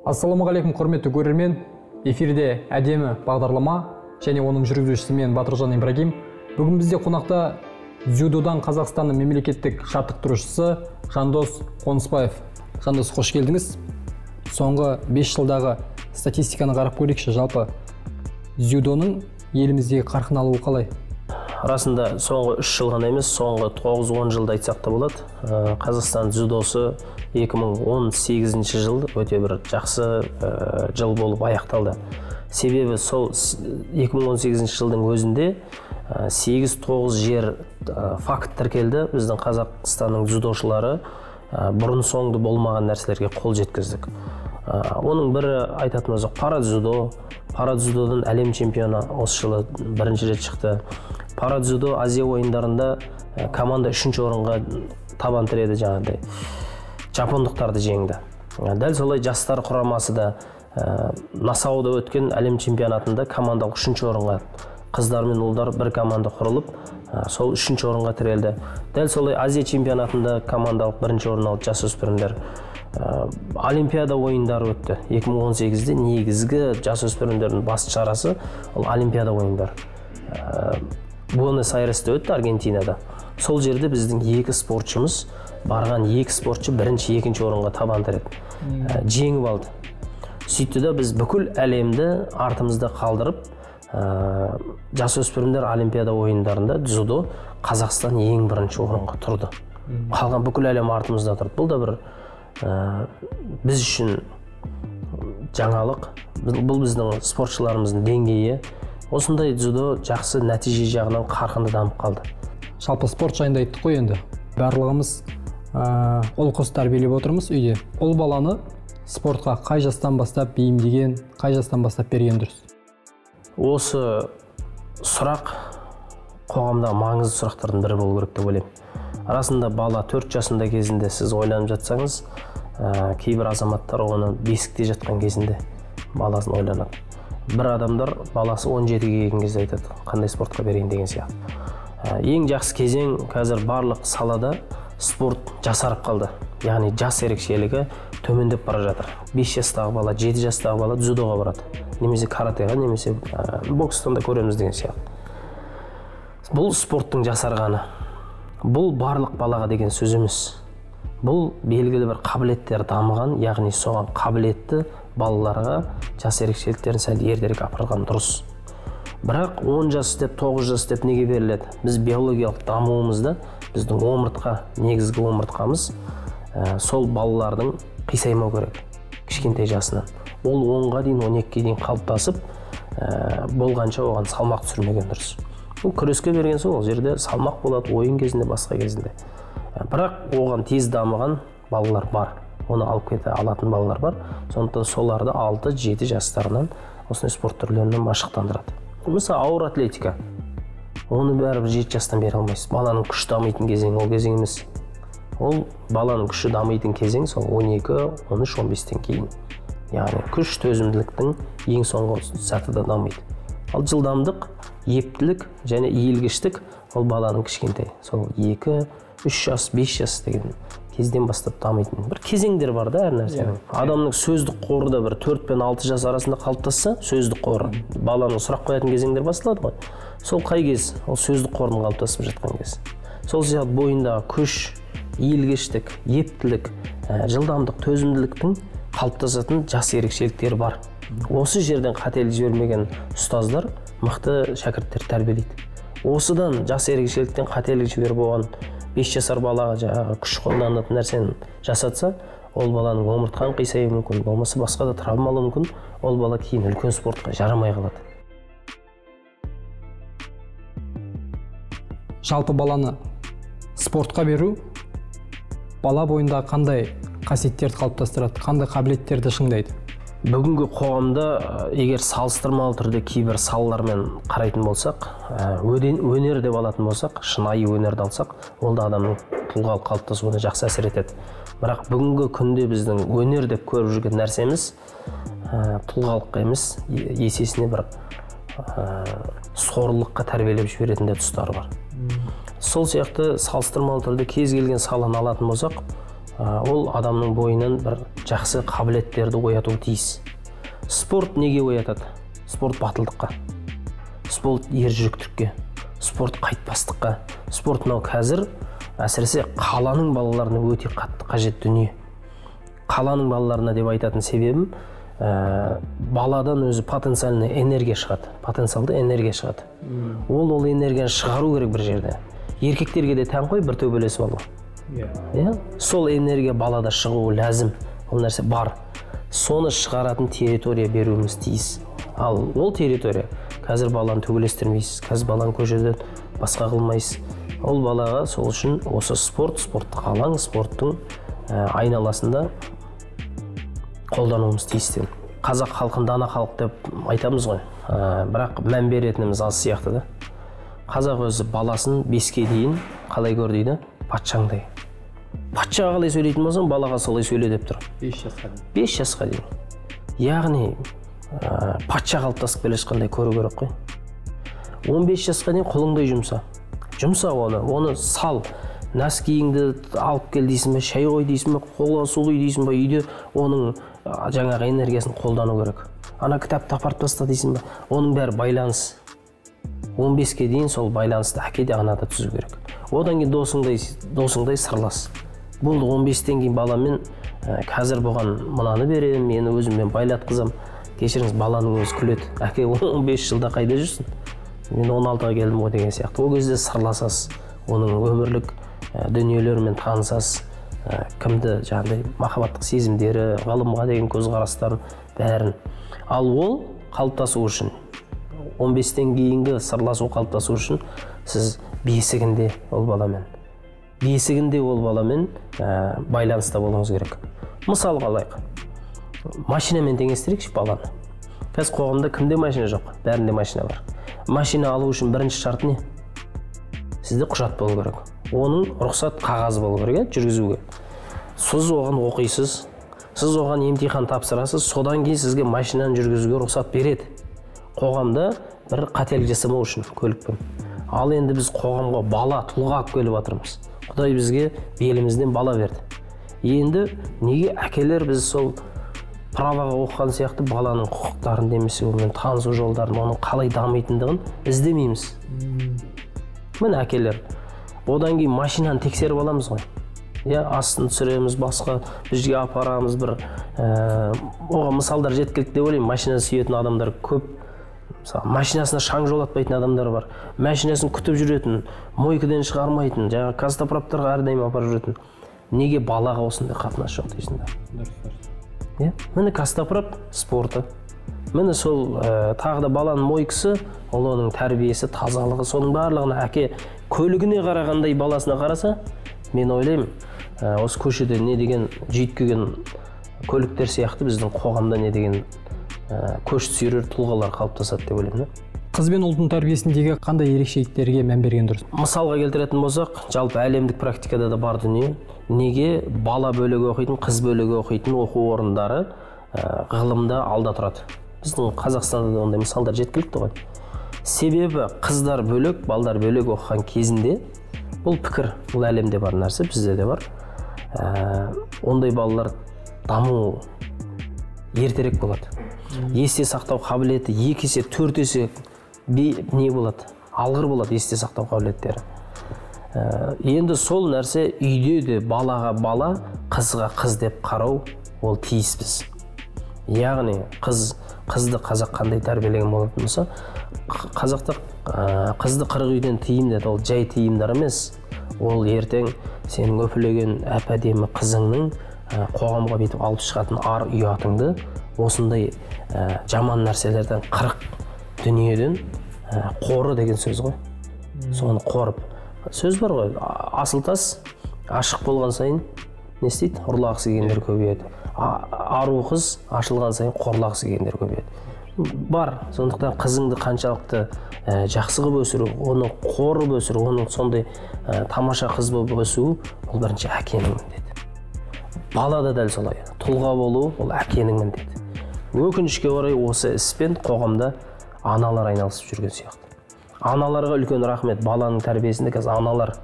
Ассалаумағалейкум құрметті көрермен. Эфирде әдемі бағдарлама және оның жүргізушісі мен Батыржан Ибрагим. Бүгін бізде қонақта дзюдодан Қазақстанның мемлекеттік жаттықтырушысы Жандос Қонысбаев. Жандос, қош келдіңіз. Соңғы 5 жылдағы статистиканы қарап көрейікші, жалпы дзюдоның еліміздегі қарқын алуы қалай? Расында соңғы 3 жыл ғана емес, соңғы 9-10 жылда айтсақ та болады. Қазақстан дзюдосы 2018 жыл өте бір жақсы жыл болып аяқталды. Себебі сол 2018 жылдың өзінде 8-9 жер факт тіркелді. Біздің Қазақстанның дзюдошылары бұрын соңды болмаған нәрселерге қол жеткіздік. Оның бірі айтатын болсақ парадзюдо. Парадзюдодан әлем чемпионы осы жылы бірінші рет шықты. Парадзюдо Азия ойындарында команда 3-ші орынға табан тіреді, жаңағыдай жапондықтарды жеңді. Дәл солай жастар құрамасы да Насауда өткен әлем чемпионатында командалық 3-ші орынға, қыздар мен ұлдар бір команда құрылып, сол 3-ші орынға тірелді. Дәл солай Азия чемпионатында командалық 1-ші орын алды жасөспірімдер. Олимпиада ойындары өтті. 2018-де негізгі жасөспірімдердің басты шарасы ол Олимпиада ойындары. Буэнос-Айресте өтті, Аргентинада. Сол жерде біздің 2 спортшымыз, барған 2 спортшы 1-ші, 2-ші орынға табан тіреді. Жеңіп алды. Сөйтті де біз бүкіл әлемді артымызда қалдырып, жасөспірімдер Олимпиада ойындарында дзюдо Қазақстан ең 1-ші орынға тұрды. Қалған бүкіл әлем артымызда тұрды. Бұл да бір біз үшін жаңалық. Бұл біздің спортшыларымыздың деңгейі. Осындай дзюдо жақсы нәтиже жағынан қарқынды дамып қалды. Жалпы спорт жайында айттық қой енді. Барлығымыз ұл қыз тәрбиелеп отырмыз үйде. Ұл баланы спортқа қай жастан бастап бейімдеген, қай жастан бастап берген дұрыс? Осы сұрақ қоғамдағы маңызды сұрақтардың бірі болу керек деп ойлаймын. Арасында бала 4 жасында кезінде сіз ойланып жатсаңыз, кейбір азаматтар оны бесікте жатқан кезінде баласын ойланады. Бір адамдар баласы 17-ге келген кезде айтады, қандай спортқа берейін деген сияқты. Ең жақсы кезең қазір барлық салада спорт жасарып қалды. Яғни жас ерекшелігі төмендеп бара жатыр. 5 жастағы бала, 7 жастағы бала дзюдоға барады. Немесе каратеға, немесе бокстан да көреміз деген сияқты. Бұл спорттың жасарғаны. Бұл барлық балаға деген сөз емес. Бұл белгілі бір қабілеттер дамыған, яғни соған қабілетті балаларға жас ерекшеліктерін сәл ертерек апарған дұрыс. Бірақ 10 жас деп, 9 жас деп неге беріледі? Біз биологиялық дамуымызда біздің омыртқа, негізгі омыртқамыз сол балалардың қисаймау керек кішкентай жасынан. Ол 10-ға дейін, 12-ге дейін қалыптасып, болғанша оған салмақ түсірмеген дұрыс. Бұл күреске берген соң ол жерде салмақ болады, ойын кезінде, басқа кезінде. Бірақ оған тез дамыған балалар бар. Оны алып кете алатын балалар бар. Сондықтан соларды 6-7 жастарынан осындай спорт түрлерінен машықтандырады. Мысалы ауыр атлетика. Оны бәрібір 7 жастан бері алмайсыз. Баланың күш дамитын кезең ол кезең емес. Ол баланың күші дамитын кезең сол 12, 13, 15-тен кейін. Яғни күш төзімділіктің ең соңғы сатыда дамиды. Ал жылдамдық, ептілік және иілгіштік ол баланың кішкентай. Сол 2, 3 жас, 5 жас деген кезден бастап дамитын. Бір кезеңдер бар да әр нәрсенің. Адамның сөздік қоры да бір 4 пен 6 жас арасында қалыптасса, сөздік қоры. Баланың сұрақ қоятын кезеңдер басталады ғой. Сол қай кез? Ол сөздік қорының қалыптасып жатқан кез. Сол сияқты бойындағы күш, иілгіштік, ептілік, жылдамдық, төзімділіктің қалыптасатын жас ерекшеліктері бар. Осы жерден қателік жібермеген ұстаздар мықты шәкірттер тәрбиелейді. Осыдан жас ерекшеліктен қателік жіберіп оған 5 жасар балаға күш қолданатын нәрсені жасатса, ол баланың омыртқаны қисаюы мүмкін, болмаса басқа да травмалауы мүмкін, ол бала кейін үлкен спортқа жарамай қалады. Жалпы баланы спортқа беру бала бойында қандай қасиеттерді қалыптастырады, қандай қабілеттерді шыңдайды? Бүгінгі қоғамда егер салыстырмалы түрде кейбір салалармен қарайтын болсақ, өнер деп алатын болсақ, шынайы өнерді алсақ, ол да адамның тұлғалық қалыптасуына жақсы әсер етеді. Бірақ бүгінгі күнде біздің өнер деп көріп жүрген нәрсеміз тұлғалық емес, есесіне бір сорлыққа тәрбиелеп жіберетін де тұстары бар. Сол сияқты салыстырмалы түрде кез келген саланы алатын болсақ, ол адамның бойынан бір жақсы қабілеттерді оятуы тиіс. Спорт неге оятады? Спорт батылдыққа, спорт ержүректілікке, спорт қайтпастыққа. Спорт мынау қазір әсіресе қаланың балаларына өте қатты қажет дүние. Қаланың балаларына деп айтатын себебім, баладан өзі потенциальный энергия шығады, потенциалды энергия шығады. Ол энергияны шығару керек бір жерде. Еркектерге де тән қой бір төбелесіп алу. Сол энергия балада шығуы ләзім, ол нәрсе бар. Соны шығаратын территория беруіміз тиіс. Ал ол территория қазір баланы төбелестірмейсіз, қазір баланы көшеден басқа қылмайсыз. Ол балаға сол үшін осы спорттық алаң, спорттың айналасында қолдануымыз тиіс. Қазақ халқын дана халық деп айтамыз ғой, бірақ мән беретініміз аз сияқты да. Қазақ өзі баласын 5-ке дейін қалай көр дейді? Патшаңдай. Патшаға қалай сөйлейтін болсаң, балаға солай сөйле деп тұр. 5 жасқа дейін. 5 жасқа дейін. Яғни патша қалыптасып келе жатқандай көру керек қой. 15 жасқа дейін қолыңдай жұмса оны сал. Нәскиіңді алып кел дейсің бе, шай қой дейсің бе, қолға су құй дейсің бе, үйде оның жаңағы энергиясын қолдану керек. Ана кітапты апарып таста дейсің бе, оның бәрі байланыс. 15-ке дейін сол байланысты әкеде анада түзу керек. Одан кейін досыңдай сырлас. Болды 15-тен кейін баламен қазір бұған мынаны берем, мені өзіммен байлатқызам. Кешіріңіз, баланың өзі күледі. Әке 15 жылда қайда жүрсің? Мен 16-ға келдім ғой деген сияқты. Ол кезде сырласасыз. Оның өмірлік дүниелерімен танысасыз. Кімді жаңағыдай махаббаттық сезімдері, ғылымға деген көзқарастарын бәрін. Ал ол қалыптасу үшін 15-тен кейінгі сырласу қалыптасу үшін сіз бесігінде ол баламен байланыста болуыңыз керек. Мысал қалайық, машинамен теңестірейікші баланы. Қазір қоғамда кімде машина жоқ? Бәрінде машина бар. Машина алу үшін бірінші шарт не? Сізде құжат болу керек. Оның рұқсат қағазы болу керек, жүргізуге. Сіз оған оқисыз, сіз оған емтихан тапсырасыз, содан кейін сізге машинаны жүргізуге рұқсат береді. Қоғамда бір қателік жасамау үшін көлікпен. Ал енді біз қоғамға бала, тұлға алып келіп жатырмыз. Құдай бізге белімізден бала берді. Енді неге әкелер біз сол праваға оқыған сияқты баланың құқықтарын немесе онымен танысу жолдарын, оның қалай дамитындығын іздемейміз? Міне әкелер. Одан кейін машинаны тексеріп аламыз ғой. Астын түсіреміз, басқа бізге апарамыз бір. Оған мысалдар жеткілікті деп ойлаймын. Машина сүйетін адамдар көп. Машинасына шаң жолатпайтын адамдар бар. Машинасын күтіп жүретін, мойкадан шығармайтын, жаңағы казтоправтарға әрдайым апарып жүретін. Неге балаға осындай қатынас жоқ дейсіңдер? Міне казтоправ спорты. Міне сол тағы да баланың мойкасы, ол оның тәрбиесі, тазалығы, соның барлығына әке көлігіне қарағандай баласына қараса, мен ойлаймын, осы көшеде не деген жүйткіген көліктер сияқты біздің қоғамда не деген көш сүйрер тұлғалар қалыптасады деп ойлаймын. Қыз бен ұлдың тәрбиесіндегі қандай ерекшеліктерге мән берген дұрыс? Мысалға келтіретін болсақ, жалпы әлемдік практикада да бар дүние. Неге бала бөлігі оқитын, қыз бөлігі оқитын оқу орындары ғылымда алда тұрады? Біздің Қазақстанда да ондай мысалдар жеткілікті ғой. Себебі қыздар бөлек, балдар бөлек оқыған кезінде бұл пікір, бұл әлемде бар нәрсе, бізде де бар. Ондай балалар даму ертерек болады. Есте сақтау қабілеті 2 есе, 4 есе не болады? Алғыр болады есте сақтау қабілеттері. Енді сол нәрсе үйде де балаға бала, қызға қыз деп қарау ол тиіспіз. Яғни қызды қазақ қандай тәрбиелеген болатын болса, қазақта қызды 40 үйден тыйым деді. Ол жай тыйымдар емес. Ол ертең сенің өпілеген әп-әдемі қызыңның қоғамға бетіп алып шығатын ар ұятыңды осындай жаман нәрселерден 40 дүниеден қоры деген сөз ғой. Соны қорып. Сөз бар ғой, асыл тас ашық болған сайын не істейді? Ұрлағысы келгендер көбейеді. Ару қыз ашылған сайын қорлағысы келгендер көбейеді. Бар. Сондықтан қызыңды қаншалықты жақсы қылып өсіру, оны қорып өсіру, оның сондай тамаша қыз болып өсуі, ол бірінші әкенің міндеті. Бала да дәл солай. Тұлға болу ол әкенің міндеті. Өкінішке орай осы іспен қоғамда аналар айналысып жүрген сияқты. Аналарға үлкен рахмет. Баланың тәрбиесінде қазір аналар,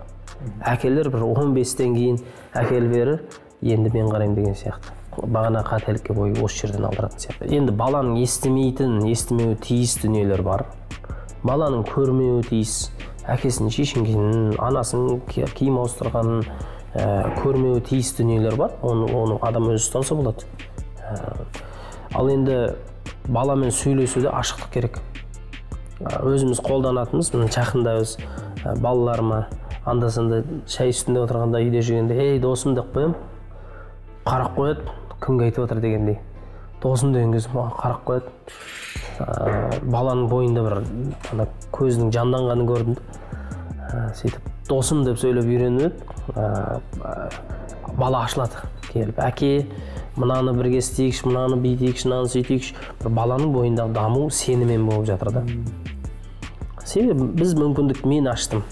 әкелер бір 15-тен кейін әкел бері енді мен қараймын деген сияқты. Бағана қателікке бой осы жерден алдыратын сияқты. Енді баланың естімеуі тиіс дүниелер бар. Баланың көрмеуі тиіс, әкесінің шешінгенін, анасының киім ауыстырғанын көрмеуі тиіс дүниелер бар. Оны адам өзі ұстанса болады. Ал енді баламен сөйлесуде ашықтық керек. Өзіміз қолданатынымыз, жақында өз балаларыма анда-санда шай үстінде отырғанда, үйде жүргенде, ей досым деп қоям, қарап қояды, кімге айтып отыр дегендей. Досым деген кезде маған қарап қояды. Баланың бойында бір көзінің жанданғанын көрдім. Сөйтіп досым деп сөйлеп үйреніп, бала ашылады. Келіп, әке, мынаны бірге істейікші, мынаны бүйтейікші, мынаны сөйтейікші. Бір баланың бойындағы даму сенімен болып жатыр да. Себебі біз мүмкіндік, мен аштым,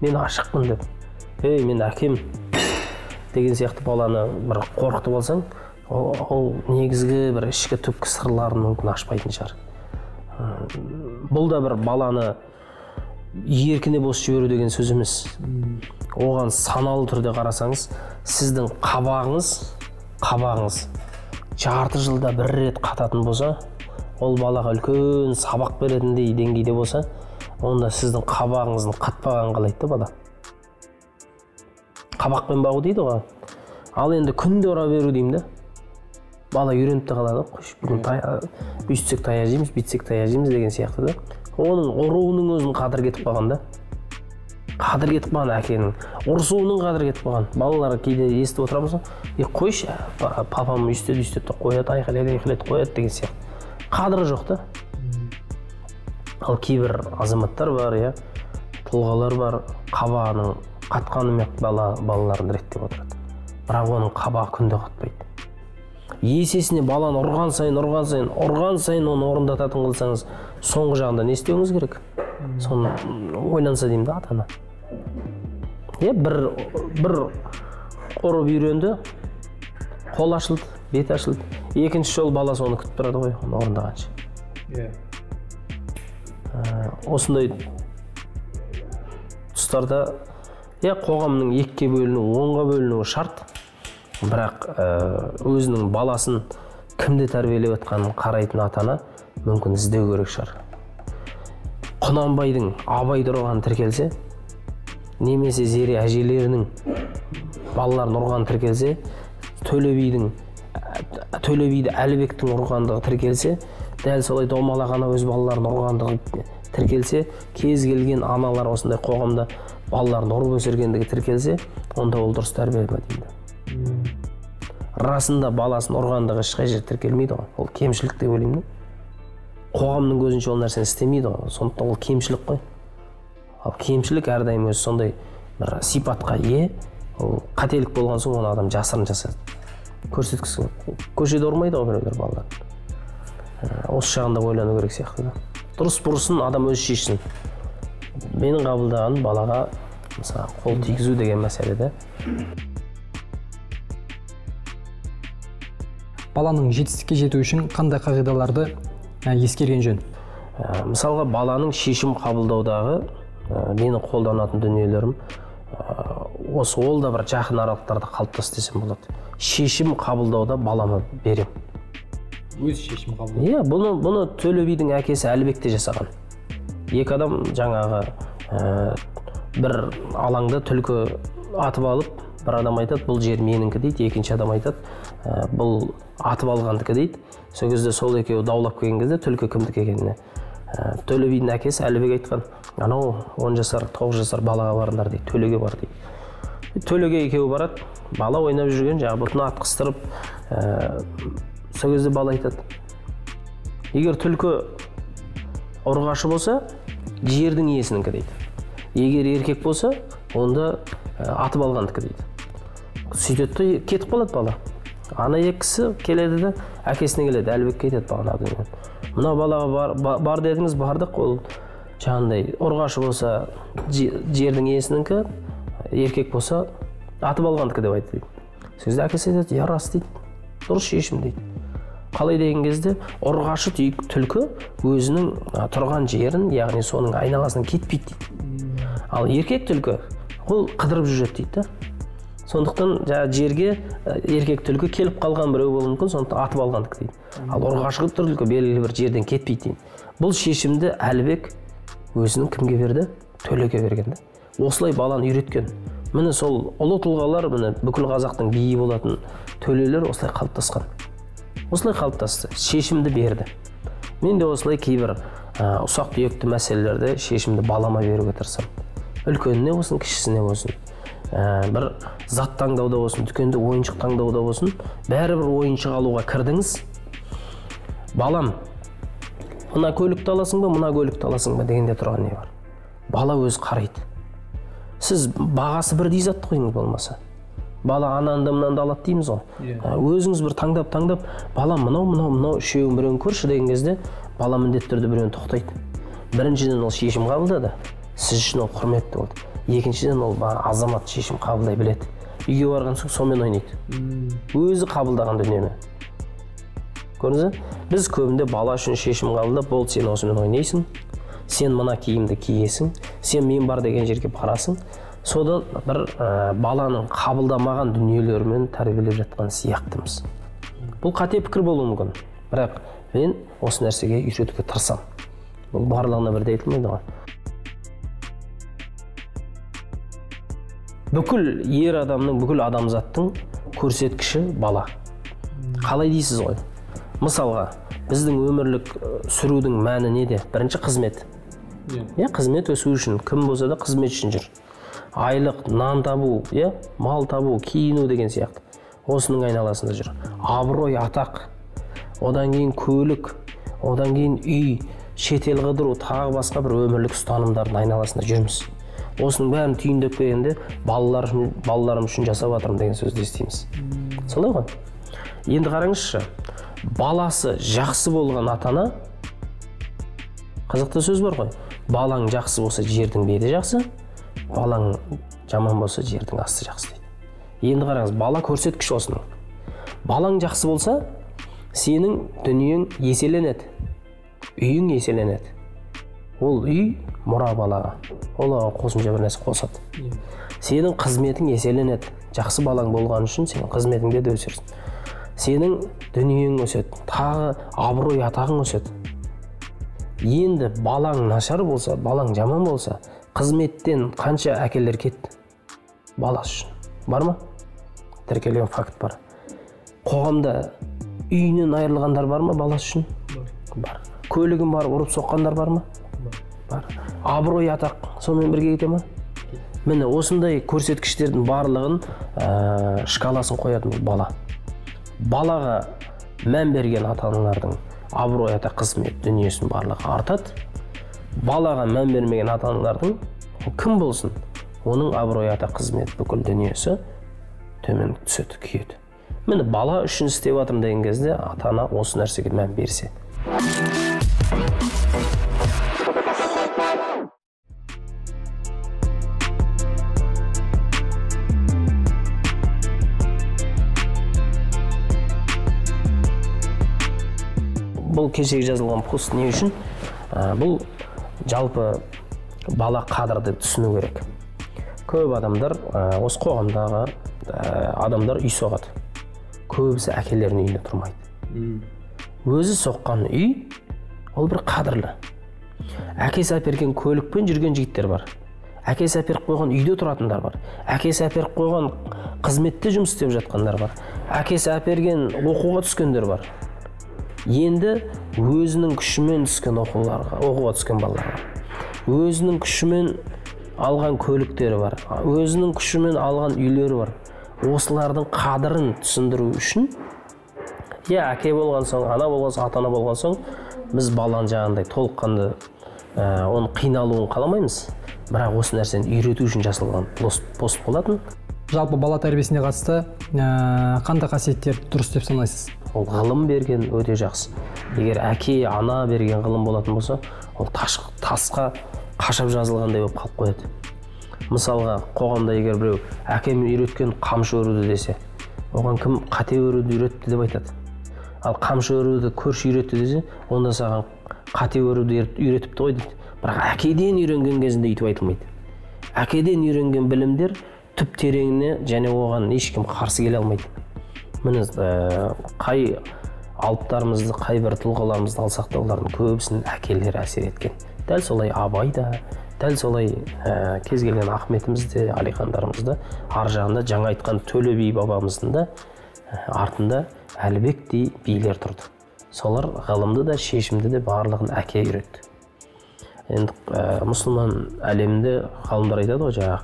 мен ашықпын деп, мен әкем деген сияқты баланы бір қорқытып алсаң, ол негізгі бір ішкі түпкі сырларын мүмкін ашпайтын шығар. Бұл да бір баланы еркіне бос жіберу деген сөз емес. Оған саналы түрде қарасаңыз, сіздің қабағыңыз жарты жылда бір рет қататын болса, ол балаға үлкен сабақ беретіндей деңгейде болса, онда сіздің қабағыңыздың қатпаған қалайды да бала. Қабақпен бағу дейді ғой. Ал енді күнде ұра беру деймін да. Бала үйреніп те қалады. Бүгін бүйтсек тая жейміз, бүйтсек тая жейміз деген сияқты да. Оның ұруының өзінің қадір кетіп қалған да. Қадір кетіп қалған әкенің. Ұрсуының қадір кетіп қалған. Балалар кейде естіп отырамыз, қойшы, папам үстеді қояды, айқайлайды қояды деген сияқты. Қадірі жоқ та. Ал кейбір азаматтар бар, тұлғалар бар, қабағының қатқанымен балаларын реттеп отырады. Бірақ оның қабағы күнде қатпайды. Есесіне баланы ұрған сайын оны орындататын қылсаңыз, соңғы жағында не істеуіңіз керек? Соны ойланса деймін да ата-ана. Бір ұрып үйренді, қол ашылды, бет ашылды. Екінші жол баласы оны күтіп тұрады ғой, оны орындағанша. Осындай тұстарда қоғамның екіге бөлінуі, оңға бөлінуі шарт. Бірақ өзінің баласын кімді тәрбиелеп отқанын қарайтын ата-ана мүмкін іздеу керек шығар. Құнанбайдың Абайды ұрғаны тіркелсе, немесе Зере әжелерінің балаларын ұрғаны тіркелсе, Төле биді Әлібектің ұрғандығы тіркелсе, дәл солай Домалақ ана өз балаларын ұрғандығы тіркелсе, кез келген аналар осындай қоғамда балаларын ұрып өсіргендігі тіркелсе, онда ол дұрыс тәрбие ме дейді. Расында баласын ұрғандығы ешқай жер тіркелмейді ғой. Ол кемшілік деп ойлаймын. Қоғамның көзінше ол нәрсені істемейді ғой. Сондықтан ол кемшілік қой. Ал кемшілік әрдайым өзі сондай бір сипатқа ие. Ол қателік болған соң оны адам жасырын жасайды. Көрсеткісі. Көшеде ұрмайды ғой біреулер балалар. Осы жағында ойлану керек сияқты да. Дұрыс бұрысын адам өз шешсін. Менің қабылдағаным балаға мысалы қол тигізу деген мәселеде. Баланың жетістікке жету үшін қандай қағидаларды ескерген жөн? Мысалға баланың шешім қабылдаудағы менің қолданатын дүниелерім осы ол да бір жақын аралықтарда қалыптасты десем болады. Шешім қабылдауда балама берем. Өз шешім қабылдау? Бұны Төле бидің әкесі Әлібек те жасаған. Екі адам жаңағы бір алаңда түлкі атып алып, бір адам айтады, бұл жер меніңкі дейді, екінші адам айтады, бұл атып алғандікі дейді. Сол кезде сол екеуі даулап келген кезде түлкі кімдікі екеніне. Төле бидің әкесі Әлібек айтқан, анау 10 жасар, 9 жасар балаға барыңдар дейді, Төлеге бар дейді. Төлеге екеуі барады, бала ойнап жүрген, жаңағы бұтын атқыстырып, сол кезде бала айтады, егер түлкі ұрғашы болса, жердің иесініңкі дейді. Егер еркек болса, онда атып алғандікі дейді. Сөйтеді, кетіп қалады бала. Ана екісі келеді де, әкесіне келеді, Әлібекке айтады бағана. Мына балаға бар дедіңіз, бардық, ол жаңағындай ұрғашы болса, жердің иесініңкі, еркек болса, атып алғандікі деп айтты дейді. Сөзді әкесі айтады, рас дейді, дұрыс шешім дейді. Қалай деген кезде ұрғашы түлкі өзінің тұрған жерін, яғни соның айналасынан кетпейді дейді. Ал еркек түлкі ол қыдырып жүреді дейді. Сондықтан жерге еркек түлкі келіп қалған біреу болуы мүмкін, сондықтан атып алғандық дейді. Ал ұрғашқы түлкі белгілі бір жерден кетпейді дейді. Бұл шешімді Әлібек өзінің кімге берді? Төлеке берген. Осылай баланы үйреткен. Міне сол ұлы тұлғалар, міне бүкіл қазақтың биі болатын төлелер осылай қалыптасқан. Осылай қалыптасты, шешімді берді. Мен де осылай кейбір ұсақ түйекті мәселелерде шешімді балама беруге тырысамын. Үлкеніне болсын, кішісіне болсын. Бір зат таңдауда болсын, дүкенде ойыншық таңдауда болсын, бәрібір ойыншық алуға кірдіңіз. Балам, мына көлікті аласың ба, мына көлікті аласың ба дегенде тұрған не бар? Бала өзі қарайды. Сіз бағасы бірдей зат қойыңыз болмаса. Бала ананды мынанды алады дейміз ғой. Өзіңіз бір таңдап, балам мынау үшеуін біреуін көрші деген кезде, бала міндетті түрде біреуін тоқтайды. Біріншіден ол шешім қабылдады. Сіз үшін ол құрметті болды. Екіншіден ол азамат шешім қабылдай біледі. Үйге барған соң сонымен ойнайды. Өзі қабылдаған дүниені. Көрдіңіз бе? Біз көбінде бала үшін шешім қабылдап, болды сен осымен ойнайсың, сен мына киімді киесің, сен мен бар деген жерге барасың. Содан бір баланың қабылдамаған дүниелерімен тәрбиелеп жатқан сияқтымыз. Бұл қате пікір болуы мүмкін. Бірақ мен осы нәрсеге үйретуге тырысамын. Бұл барлығына бірдей айтылмайды ғой. Бүкіл ер адамның, бүкіл адамзаттың көрсеткіші бала. Қалай дейсіз ғой? Мысалға, біздің өмірлік сүрудің мәні неде? Бірінші қызмет. Қызмет өсу үшін, кім болса да қызмет үшін жүр. Айлық, нан табу, мал табу, киіну деген сияқты. Осының айналасында жүр. Абырой, атақ, одан кейін көлік, одан кейін үй, шетел қыдыру, тағы басқа бір өмірлік ұстанымдардың айналасында жүрміз. Осының бәрін түйіндеп келгенде балаларым үшін жасап жатырмын деген сөзді естиміз. Солай ғой? Енді қараңызшы, баласы жақсы болған атана, қазақта сөз бар ғой, балаң жақсы болса жердің беті жақсы, балаң жаман болса жердің асты жақсы дейді. Енді қараңыз, бала көрсеткіш осының. Балаң жақсы болса, сенің дүниең еселенеді, үйің еселенеді. Ол үй мұра балаға, ол қосымша бір нәрсе қосады. Сенің қызметің еселенеді, жақсы балаң болған үшін сенің қызметіңде де өсерсің. Сенің дүниең өседі, тағы абырой атағың өседі. Енді балаң нашар болса, балаң жаман болса, қызметтен қанша әкелер кетті? Баласы үшін. Бар ма? Тіркелген факт бар. Қоғамда үйінен айырылғандар бар ма баласы үшін? Бар. Көлігін бар, ұрып соққандар бар ма? Бар. Абырой атақ сонымен бірге кете ма? Міне осындай көрсеткіштердің барлығын шкаласын қоятын бала. Балаға мән берген ата-аналардың абырой атақ қызмет дүниесінің барлығы артады. Балаға мән бермеген ата-аналардың кім болсын, оның абырой атақ қызмет бүкіл дүниесі төмен түседі, күйеді. Міне бала үшін істеп жатырмын деген кезде ата-ана осы нәрсеге мән берсе. Бұл кешегі жазылған пост не үшін? Бұл жалпы бала қадірді түсіну керек. Көп адамдар, осы қоғамдағы адамдар үй соғады. Көбісі әкелерінің үйінде тұрмайды. Өзі соққан үй, ол бір қадірлі. Әкесі әперген көлікпен жүрген жігіттер бар. Әкесі әперіп қойған үйде тұратындар бар. Әкесі әперіп қойған қызметте жұмыс істеп жатқандар бар. Әкесі әперген оқуға түскендер бар. Енді өзінің күшімен түскен оқуға түскен балалар. Өзінің күшімен алған көліктері бар. Өзінің күшімен алған үйлері бар. Осылардың қадірін түсіндіру үшін, әке болған соң, ана болған соң, ата-ана болған соң, біз баланы жағандай толыққанды оның қиналуын қаламаймыз. Бірақ осы нәрсені үйрету үшін жасалған пост болатын. Жалпы бала тәрбиесіне қатысты қандай қасиеттер дұрыс деп санайсыз? Ол ғылым берген өте жақсы. Егер әке, ана берген ғылым болатын болса, ол тасқа қашап жазылғандай болып қалып қояды. Мысалға, қоғамда егер біреу әкем үйреткен қамшы өруді десе, оған кім қате өруді үйретті деп айтады. Ал қамшы өруді көрші үйретті десе, онда саған қате өруді үйретіпті ғой дейді. Бірақ әкеден үйренген кезінде үйтіп айтылмайды. Әкеден үйренген білімдер түп тереңіне және оған ешкім қарсы келе алмайды. Міне қай алыптарымызды, қай бір тұлғаларымызды алсақ та олардың көбісінің әкелері әсер еткен. Дәл солай Абай да, дәл солай кез келген Ахметіміз де, Алихандарымыз да, ар жағында жаңа айтқан Төле би бабамыздың да артында Әлібектей билер тұрды. Солар ғылымды да, шешімді де барлығын әке үйретті. Енді мұсылман әлемінде ғалымдар айтады ғой, жаңағы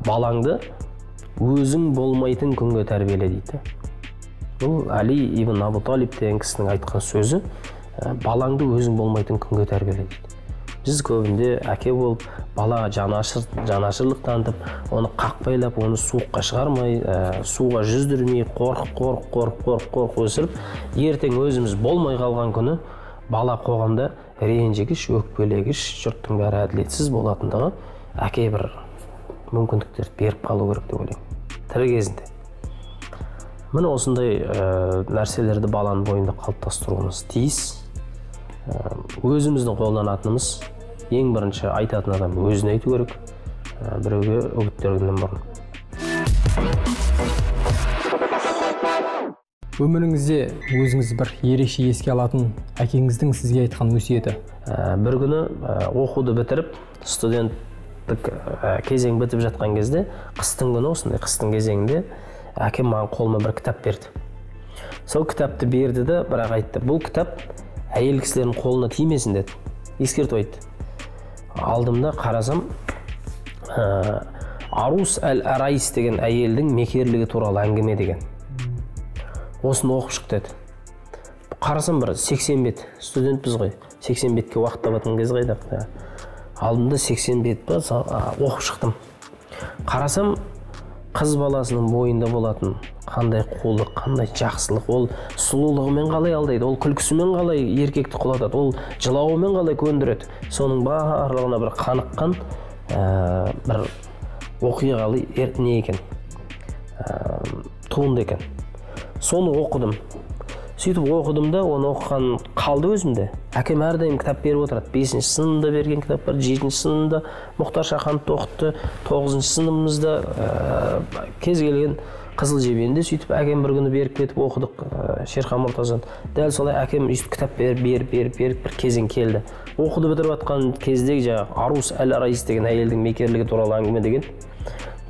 балаңды өзің болмайтын күнге тәрбиеле дейді. Бұл Әли ибн Абу Талиб деген кісінің айтқан сөзі, балаңды өзің болмайтын күнге тәрбиеле дейді. Біз көбінде әке болып, балаға жанашырлық танытып, оны қақпайлап, оны суыққа шығармай, суға жүздірмей, қорқып өсіріп, ертең өзіміз болмай қалған күні бала қоғамда ренжігіш, өкпелегіш, жұрттың бәрі әділетсіз болатындығы әке бір мүмкіндіктер беріп қалу керек деп ойлаймын. Тірі кезінде. Міне осындай нәрселерді баланың бойында қалыптастыруымыз тиіс. Өзіміздің қолданатынымыз, ең бірінші айтатын адам өзіне айту керек, біреуге үгіттергеннен бұрын. Өміріңізде өзіңіз бір ерекше еске алатын әкеңіздің сізге айтқан өсиеті? Бір күні оқуды бітіріп, студенттік кезең бітіп жатқан кезде, қыстың күні, осындай қыстың кезеңінде әкем маған қолыма бір кітап берді. Сол кітапты берді де, бірақ айтты, бұл кітап әйел кісілердің қолына тимесін деді. Ескертіп айтты. Алдымда қарасам, Арус әл-Арайс деген әйелдің мекерлігі туралы әңгіме деген. Осыны оқып шық деді. Қарасам бір 80 бет, студентпіз ғой, 80 бетке уақыт табатын кез қайдақ. Алдымда 80 бет ба, оқып шықтым. Қарасам, қыз баласының бойында болатын қандай қулық, қандай жақсылық, ол сұлулығымен қалай алдайды, ол күлкісімен қалай еркекті құлатады, ол жылауымен қалай көндіреді. Соның барлығына бір қаныққан бір оқиғалы не екен, туынды екен. Соны оқыдым. Сөйтіп оқыдым да, оны оқыған қалды өзімде. Әкем әрдайым кітап беріп отырады. 5-ші сынымда берген кітап бар, 7-ші сынымда Мұхтар Шахановты оқытты, 9-ші сынымымызда кез келген Қызыл Жебенде. Сөйтіп әкем бір күні беріп кетіп оқыдық Шерхан Мұртазаны. Дәл солай әкем өйстіп кітап беріп бір кезең келді. Оқуды бітіріп жатқан кездегі жаңағы Арус әл-Арайс деген әйелдің мекерлігі туралы әңгіме деген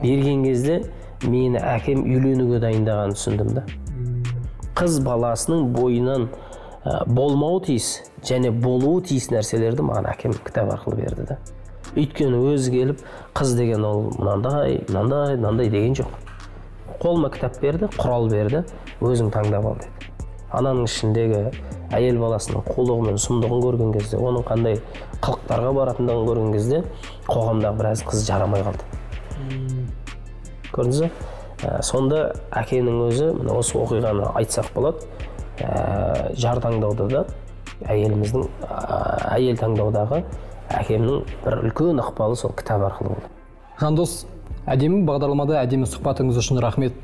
берген кезде мені әкем үйленуге дайындағанын түсіндім да. Қыз баласының бойынан болмауы тиіс және болуы тиіс нәрселерді маған әкем кітап арқылы берді да. Өйткені өзі келіп, қыз деген ол мынандай деген жоқ. Қолыма кітап берді, құрал берді, өзің таңдап ал деді. Ананың ішіндегі әйел баласының қулығы мен сұмдығын көрген кезде, оның қандай қылықтарға баратындығын көрген кезде, қоғамдағы біраз қыз жарамай қалды. Көрдіңіз бе? Сонда әкенің өзі, осы оқиғаны айтсақ болады, жар таңдауда да, әйел таңдаудағы әкемнің бір үлкен ықпалы сол кітап арқылы болды. Жандос, әдемі бағдарламада әдемі сұхбатыңыз үшін рахмет.